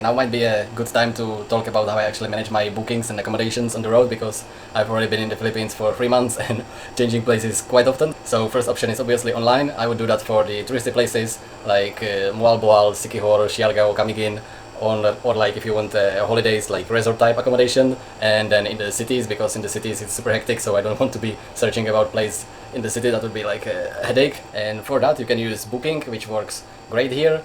Now might be a good time to talk about how I actually manage my bookings and accommodations on the road, because I've already been in the Philippines for 3 months and changing places quite often. So first option is obviously online. I would do that for the touristy places like Mualboal, Siquijor, Siargao, Camiguin, or like if you want holidays like resort type accommodation, and then in the cities, because in the cities it's super hectic, so I don't want to be searching about place in the city. That would be like a headache. And for that you can use Booking, which works great here.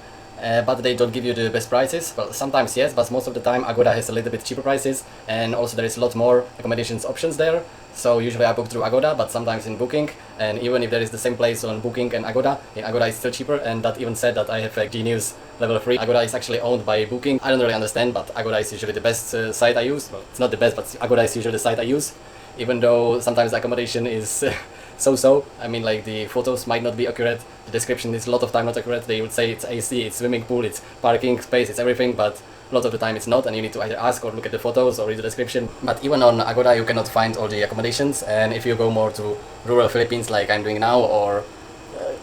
But they don't give you the best prices. Well, sometimes yes, but most of the time Agoda has a little bit cheaper prices, and also there is a lot more accommodations options there. So usually I book through Agoda, but sometimes in Booking, and even if there is the same place on Booking and Agoda, in Agoda is still cheaper. And that even said that I have a Genius level 3. Agoda is actually owned by Booking. I don't really understand, but Agoda is usually the best site I use. Well, it's not the best, but Agoda is usually the site I use, even though sometimes the accommodation is so-so. I mean, like, the photos might not be accurate, the description is a lot of time not accurate. They would say it's AC, it's swimming pool, it's parking space, it's everything, but a lot of the time it's not, and you need to either ask or look at the photos or read the description. But even on Agoda you cannot find all the accommodations, and if you go more to rural Philippines like I'm doing now, or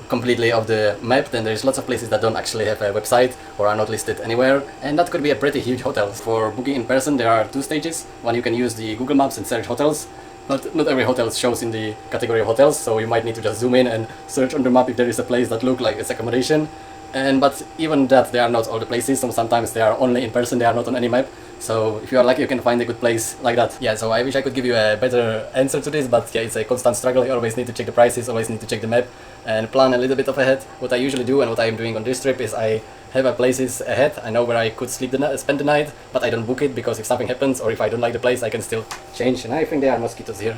completely off the map, then there's lots of places that don't actually have a website or are not listed anywhere, and that could be a pretty huge hotel. For booking in person there are two stages. One, you can use the Google Maps and search hotels. Not every hotel shows in the category of hotels, so you might need to just zoom in and search on the map if there is a place that looks like it's accommodation. But even that, they are not all the places, so sometimes they are only in person, they are not on any map. So if you are lucky, you can find a good place like that. Yeah, so I wish I could give you a better answer to this, but yeah, it's a constant struggle. You always need to check the prices, always need to check the map and plan a little bit of ahead. What I usually do and what I'm doing on this trip is I have a places ahead. I know where I could spend the night, but I don't book it, because if something happens or if I don't like the place, I can still change. And I think there are mosquitoes here.